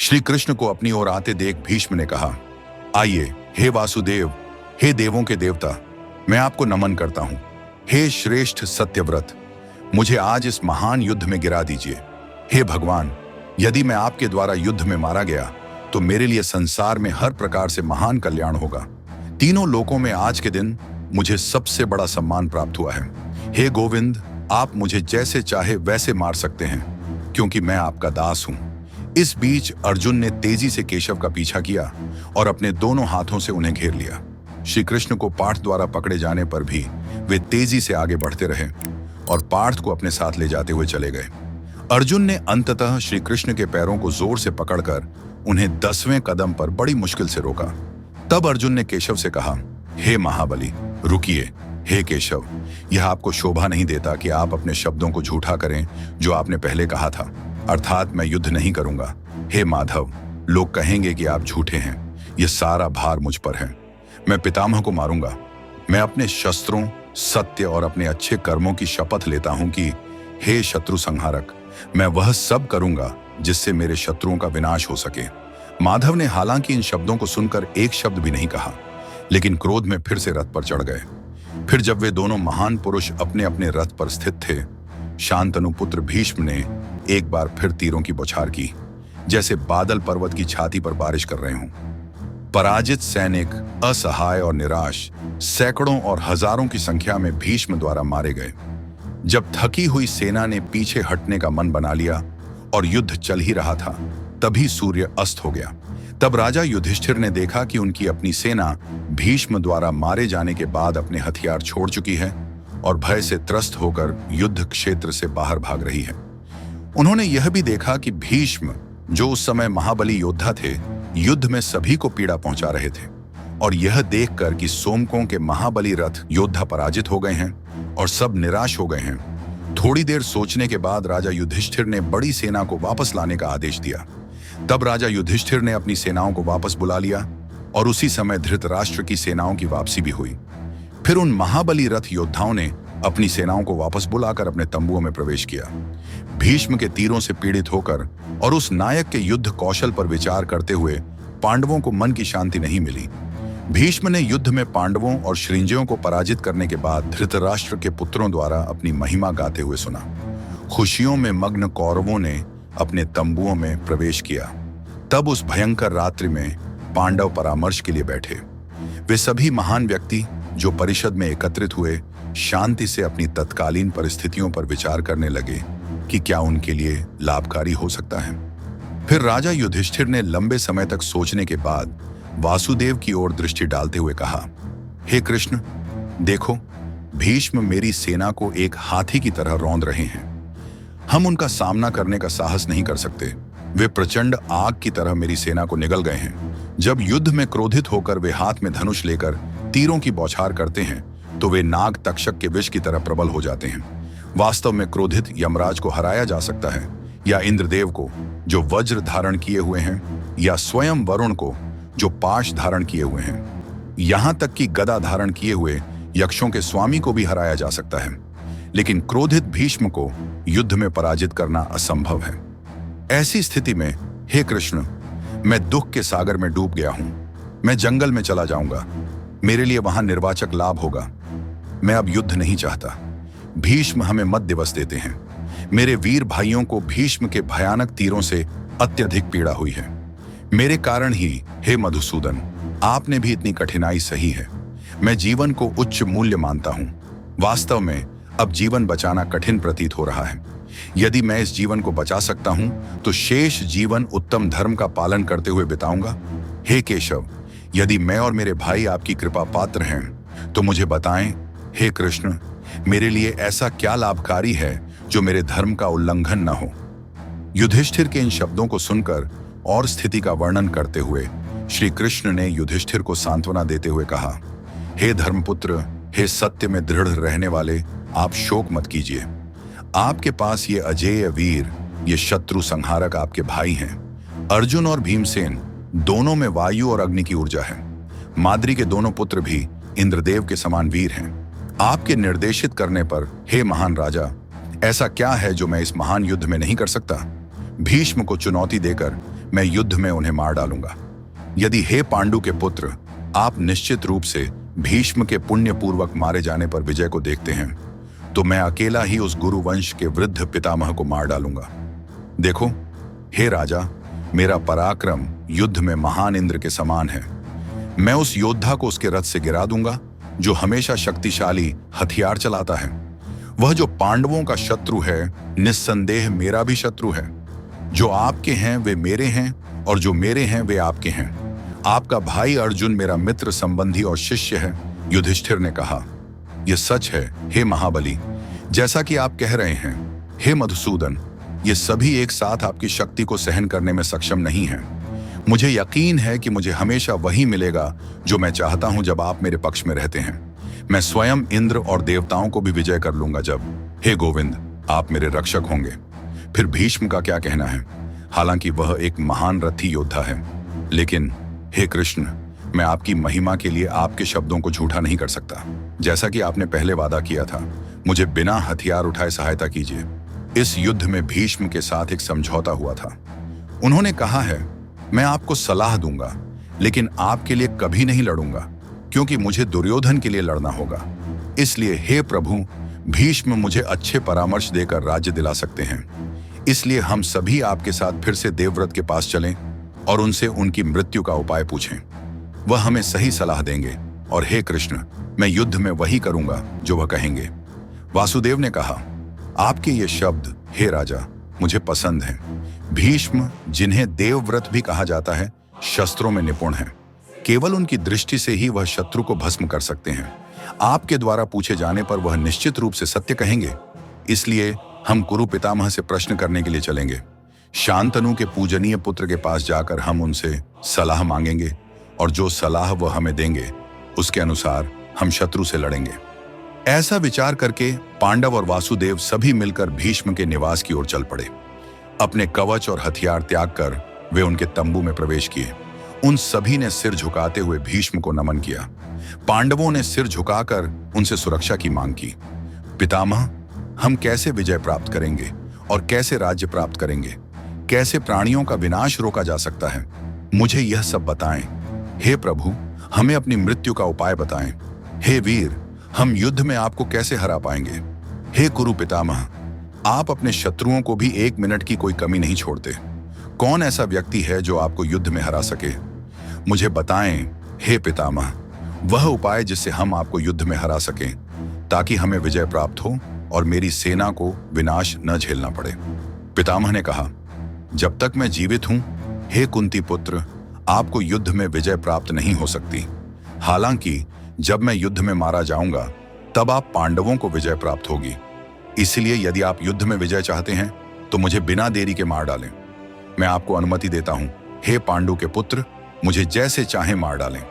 श्री कृष्ण को अपनी ओर आते देख भीष्म ने कहा, आइए, हे वासुदेव, हे देवों के देवता, मैं आपको नमन करता हूं। हे श्रेष्ठ सत्यव्रत, मुझे आज इस महान युद्ध में गिरा दीजिए। हे भगवान, यदि मैं आपके द्वारा युद्ध में मारा गया तो मेरे लिए संसार में हर प्रकार से महान कल्याण होगा। तीनों लोकों में आज के दिन मुझे सबसे बड़ा सम्मान प्राप्त हुआ है। हे गोविंद, आप मुझे जैसे चाहे वैसे मार सकते हैं, क्योंकि मैं आपका दास हूं। इस बीच अर्जुन ने तेजी से केशव का पीछा किया और अपने दोनों हाथों से उन्हें घेर लिया। श्री कृष्ण को पार्थ द्वारा पकड़े जाने पर भी वे तेजी से आगे बढ़ते रहे और पार्थ को अपने साथ ले जाते हुए चले गए। अर्जुन ने अंततः श्री कृष्ण के पैरों को जोर से पकड़कर उन्हें 10वें कदम पर बड़ी मुश्किल से रोका। तब अर्जुन ने केशव से कहा, हे महाबली, रुकिए। हे केशव, यह आपको शोभा नहीं देता कि आप अपने शब्दों को झूठा करें जो आपने पहले कहा था, अर्थात मैं युद्ध नहीं करूंगा। हे माधव, लोग कहेंगे कि आप झूठे हैं। यह सारा भार मुझ पर है। मैं पितामह को मारूंगा। मैं अपने शस्त्रों, सत्य और अपने अच्छे कर्मों की शपथ लेता हूं कि हे शत्रु संहारक, मैं वह सब करूंगा जिससे मेरे शत्रुओं का विनाश हो सके। माधव ने हालांकि इन शब्दों को सुनकर एक शब्द भी नहीं कहा, लेकिन क्रोध में फिर से रथ पर चढ़ गए। फिर जब वे दोनों महान पुरुष अपने अपने रथ पर स्थित थे, शांतनु पुत्र भीष्म ने एक बार फिर तीरों की बौछार की, जैसे बादल पर्वत की छाती पर बारिश कर रहे हों। पराजित सैनिक, असहाय और निराश, सैकड़ों और हजारों की संख्या में भीष्म द्वारा मारे गए। जब थकी हुई सेना ने पीछे हटने का मन बना लिया और युद्ध चल ही रहा था, तभी सूर्य अस्त हो गया। तब राजा युधिष्ठिर ने देखा कि उनकी अपनी सेना भीष्म द्वारा मारे जाने के बाद अपने हथियार छोड़ चुकी है और भय से त्रस्त होकर युद्ध क्षेत्र से बाहर भाग रही है। उन्होंने यह भी देखा कि भीष्म, जो उस समय महाबली योद्धा थे, युद्ध में सभी को पीड़ा पहुंचा रहे थे। और यह देखकर कि सोमकों के महाबली रथ योद्धा पराजित हो गए हैं और सब निराश हो गए हैं, थोड़ी देर सोचने के बाद राजा युधिष्ठिर ने बड़ी सेना को वापस लाने का आदेश दिया। तब राजा युधिष्ठिर ने अपनी सेनाओं को वापस बुला लिया और उसी समय धृतराष्ट्र की सेनाओं की वापसी भी हुई। फिर उन महाबली रथ योद्धाओं ने अपनी सेनाओं को वापस बुलाकर अपने तंबुओं में प्रवेश किया। भीष्म के तीरों से पीड़ित होकर और उस नायक के युद्ध कौशल पर विचार करते हुए पांडवों को मन की शांति नहीं मिली। भीष्म ने युद्ध में पांडवों और श्रींजयों को पराजित करने के बाद धृतराष्ट्र के पुत्रों द्वारा अपनी महिमा गाते हुए सुना। खुशियों में मग्न कौरवों ने अपने तंबुओं में प्रवेश किया। तब उस भयंकर रात्रि में पांडव परामर्श के लिए बैठे। वे सभी महान व्यक्ति जो परिषद में एकत्रित हुए, शांति से अपनी तत्कालीन परिस्थितियों पर विचार करने लगे कि क्या उनके लिए लाभकारी हो सकता है। फिर राजा युधिष्ठिर ने लंबे समय तक सोचने के बाद वासुदेव की ओर दृष्टि डालते हुए कहा, हे कृष्ण, देखो, भीष्म मेरी सेना को एक हाथी की तरह रौंद रहे हैं। हम उनका सामना करने का साहस नहीं कर सकते। वे प्रचंड आग की तरह मेरी सेना को निगल गए हैं। जब युद्ध में क्रोधित होकर वे हाथ में धनुष लेकर तीरों की बौछार करते हैं तो वे नाग तक्षक के विष की तरह प्रबल हो जाते हैं। वास्तव में क्रोधित यमराज को हराया जा सकता है, या इंद्रदेव को जो वज्र धारण किए हुए हैं, या स्वयं वरुण को जो पाश धारण किए हुए हैं। यहां तक कि गदा धारण किए हुए यक्षों के स्वामी को भी हराया जा सकता है, लेकिन क्रोधित भीष्म को युद्ध में पराजित करना असंभव है। ऐसी स्थिति में हे कृष्ण, मैं दुख के सागर में डूब गया हूं। मैं जंगल में चला जाऊंगा। मेरे लिए वहां निर्वाचक लाभ होगा। मैं अब युद्ध नहीं चाहता। भीष्म हमें मत दिवस देते हैं। मेरे वीर भाइयों को भीष्म के भयानक तीरों से अत्यधिक पीड़ा हुई है। मेरे कारण ही हे मधुसूदन, आपने भी इतनी कठिनाई सही है। मैं जीवन को उच्च मूल्य मानता हूं। वास्तव में अब जीवन बचाना कठिन प्रतीत हो रहा है। यदि मैं इस जीवन को बचा सकता हूं तो शेष जीवन उत्तम धर्म का पालन करते हुए बिताऊंगा। हे केशव, यदि मैं और मेरे भाई आपकी कृपा पात्र हैं तो मुझे बताएं, हे कृष्ण, मेरे लिए ऐसा क्या लाभकारी है जो मेरे धर्म का उल्लंघन न हो। युधिष्ठिर के इन शब्दों को सुनकर और स्थिति का वर्णन करते हुए श्री कृष्ण ने युधिष्ठिर को सांत्वना देते हुए कहा, हे धर्मपुत्र, हे सत्य में दृढ़ रहने वाले, आप शोक मत कीजिए। आपके पास ये अजेय वीर, ये शत्रु संहारक आपके भाई हैं। अर्जुन और भीमसेन दोनों में वायु और अग्नि की ऊर्जा है। माद्री के दोनों पुत्र भी इंद्रदेव के समान वीर हैं। आपके निर्देशित करने पर हे महान राजा, ऐसा क्या है जो मैं इस महान युद्ध में नहीं कर सकता। भीष्म को चुनौती देकर मैं युद्ध में उन्हें मार डालूंगा। यदि हे पांडु के पुत्र, आप निश्चित रूप से भीष्म के पुण्यपूर्वक मारे जाने पर विजय को देखते हैं, तो मैं अकेला ही उस गुरुवंश के वृद्ध पितामह को मार डालूंगा। देखो हे राजा, मेरा पराक्रम युद्ध में महान इंद्र के समान है। मैं उस योद्धा को उसके रथ से गिरा दूंगा जो हमेशा शक्तिशाली हथियार चलाता है। वह जो पांडवों का शत्रु है, निस्संदेह मेरा भी शत्रु है। जो आपके हैं वे मेरे हैं, और जो मेरे हैं वे आपके हैं। आपका भाई अर्जुन मेरा मित्र, संबंधी और शिष्य है। युधिष्ठिर ने कहा, यह सच है हे महाबली, जैसा कि आप कह रहे हैं। हे मधुसूदन, ये सभी एक साथ आपकी शक्ति को सहन करने में सक्षम नहीं हैं। मुझे यकीन है कि मुझे हमेशा वही मिलेगा जो मैं चाहता हूं जब आप मेरे पक्ष में रहते हैं। मैं स्वयं इंद्र और देवताओं को भी विजय कर लूंगा जब, हे गोविंद, आप मेरे रक्षक होंगे। फिर भीष्म का क्या कहना है? हालांकि वह एक महान रथी योद्धा है, लेकिन हे कृष्ण, मैं आपकी महिमा के लिए आपके शब्दों को झूठा नहीं कर सकता। जैसा कि आपने पहले वादा किया था, मुझे बिना हथियार उठाए सहायता कीजिए। इस युद्ध में भीष्म के साथ एक समझौता हुआ था। उन्होंने कहा है, मैं आपको सलाह दूंगा, लेकिन आपके लिए कभी नहीं लड़ूंगा, क्योंकि मुझे दुर्योधन के लिए लड़ना होगा। इसलिए हे प्रभु, भीष्म मुझे अच्छे परामर्श देकर राज्य दिला सकते हैं। इसलिए हम सभी आपके साथ फिर से देवव्रत के पास चलें और उनसे उनकी मृत्यु का उपाय पूछें। वह हमें सही सलाह देंगे, और हे कृष्ण, मैं युद्ध में वही करूंगा जो वह कहेंगे। वासुदेव ने कहा, आपके ये शब्द हे राजा मुझे पसंद हैं। भीष्म, जिन्हें देवव्रत भी कहा जाता है, शस्त्रों में निपुण हैं। केवल उनकी दृष्टि से ही वह शत्रु को भस्म कर सकते हैं। आपके द्वारा पूछे जाने पर वह निश्चित रूप से सत्य कहेंगे। इसलिए हम कुरु पितामह से प्रश्न करने के लिए चलेंगे। शांतनु के पूजनीय पुत्र के पास जाकर हम उनसे सलाह मांगेंगे, और जो सलाह वह हमें देंगे उसके अनुसार हम शत्रु से लड़ेंगे। ऐसा विचार करके पांडव और वासुदेव सभी मिलकर भीष्म के निवास की ओर चल पड़े। अपने कवच और हथियार त्याग कर वे उनके तंबू में प्रवेश किए। उन सभी ने सिर झुकाते हुए भीष्म को नमन किया। पांडवों ने सिर झुकाकर उनसे सुरक्षा की मांग की। पितामह, हम कैसे विजय प्राप्त करेंगे और कैसे राज्य प्राप्त करेंगे? कैसे प्राणियों का विनाश रोका जा सकता है? मुझे यह सब बताएं। हे प्रभु, हमें अपनी मृत्यु का उपाय बताएं। हे वीर, हम युद्ध में आपको कैसे हरा पाएंगे? हे कुरु पितामह, आप अपने शत्रुओं को भी 1 मिनट की कोई कमी नहीं छोड़ते। कौन ऐसा व्यक्ति है जो आपको युद्ध में हरा सके? मुझे बताएं हे पितामह, वह उपाय जिससे हम आपको युद्ध में हरा सकें, ताकि हमें विजय प्राप्त हो और मेरी सेना को विनाश न झेलना पड़े। पितामह ने कहा, जब तक मैं जीवित हूं, हे कुंती पुत्र, आपको युद्ध में विजय प्राप्त नहीं हो सकती। हालांकि जब मैं युद्ध में मारा जाऊंगा, तब आप पांडवों को विजय प्राप्त होगी। इसलिए यदि आप युद्ध में विजय चाहते हैं, तो मुझे बिना देरी के मार डालें। मैं आपको अनुमति देता हूं, हे पांडु के पुत्र, मुझे जैसे चाहे मार डालें।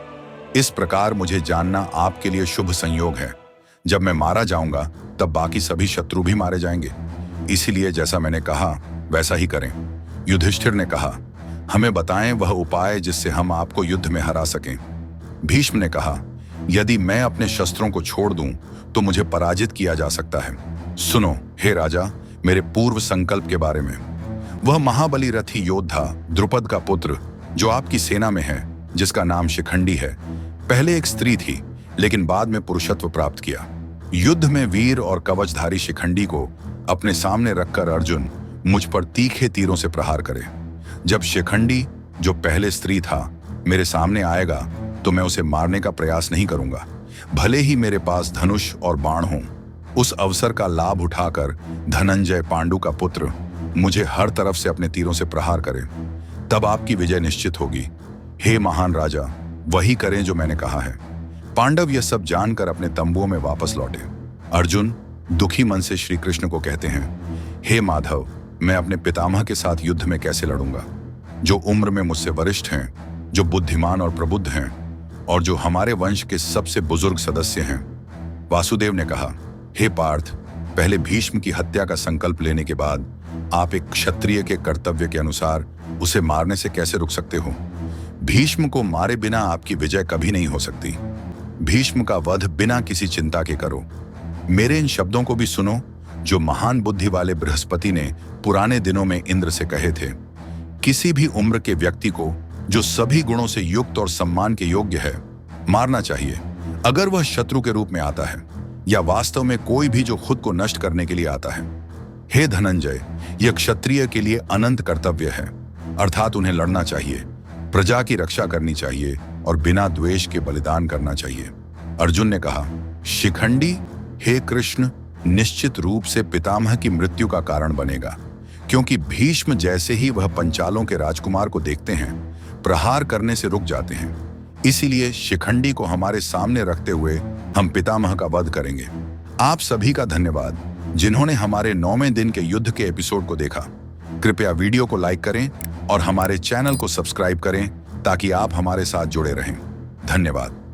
इस प्रकार मुझे जानना आपके लिए शुभ संयोग है। जब मैं मारा जाऊंगा, तब बाकी सभी शत्रु भी मारे जाएंगे। इसीलिए जैसा मैंने कहा वैसा ही करें। युधिष्ठिर ने कहा, हमें बताएं वह उपाय जिससे हम आपको युद्ध में हरा सकें। भीष्म ने कहा, यदि मैं अपने शस्त्रों को छोड़ दूं, तो मुझे पराजित किया जा सकता है। सुनो हे राजा, मेरे पूर्व संकल्प के बारे में। वह महाबली रथी योद्धा द्रुपद का पुत्र जो आपकी सेना में है, जिसका नाम शिखंडी है, पहले एक स्त्री थी, लेकिन बाद में पुरुषत्व प्राप्त किया। युद्ध में वीर और कवचधारी शिखंडी को अपने सामने रखकर अर्जुन मुझ पर तीखे तीरों से प्रहार करे। जब शिखंडी, जो पहले स्त्री था, मेरे सामने आएगा, तो मैं उसे मारने का प्रयास नहीं करूंगा, भले ही मेरे पास धनुष और बाण हों। उस अवसर का लाभ उठाकर धनंजय, पांडु का पुत्र, मुझे हर तरफ से अपने तीरों से प्रहार करे। तब आपकी विजय निश्चित होगी। हे महान राजा, वही करें जो मैंने कहा है। पांडव यह सब जानकर अपने तंबुओं में वापस लौटे। अर्जुन दुखी मन से श्री कृष्ण को कहते हैं, हे माधव, मैं अपने पितामह के साथ युद्ध में कैसे लड़ूंगा, जो उम्र में मुझसे वरिष्ठ हैं, जो बुद्धिमान और प्रबुद्ध हैं, और जो हमारे वंश के सबसे बुजुर्ग सदस्य हैं। वासुदेव ने कहा, हे पार्थ, पहले भीष्म की हत्या का संकल्प लेने के बाद आप एक क्षत्रिय के कर्तव्य के अनुसार उसे मारने से कैसे रुक सकते हो? भीष्म को मारे बिना आपकी विजय कभी नहीं हो सकती। भीष्म का वध बिना किसी चिंता के करो। मेरे इन शब्दों को भी सुनो, जो महान बुद्धि वाले बृहस्पति ने पुराने दिनों में इंद्र से कहे थे। किसी भी उम्र के व्यक्ति को जो सभी गुणों से युक्त और सम्मान के योग्य है मारना चाहिए, अगर वह शत्रु के रूप में आता है या वास्तव में कोई भी जो खुद को नष्ट करने के लिए आता है। हे धनंजय, यह क्षत्रिय के लिए अनंत कर्तव्य है, अर्थात उन्हें लड़ना चाहिए, प्रजा की रक्षा करनी चाहिए और बिना द्वेष के बलिदान करना चाहिए। अर्जुन ने कहा, शिखंडी, हे कृष्ण, निश्चित रूप से पितामह की मृत्यु का कारण बनेगा, क्योंकि भीष्म जैसे ही वह पंचालों के राजकुमार को देखते हैं प्रहार करने से रुक जाते हैं। इसीलिए शिखंडी को हमारे सामने रखते हुए हम पितामह का वध करेंगे। आप सभी का धन्यवाद जिन्होंने हमारे 9वें दिन के युद्ध के एपिसोड को देखा। कृपया वीडियो को लाइक करें और हमारे चैनल को सब्सक्राइब करें ताकि आप हमारे साथ जुड़े रहें। धन्यवाद।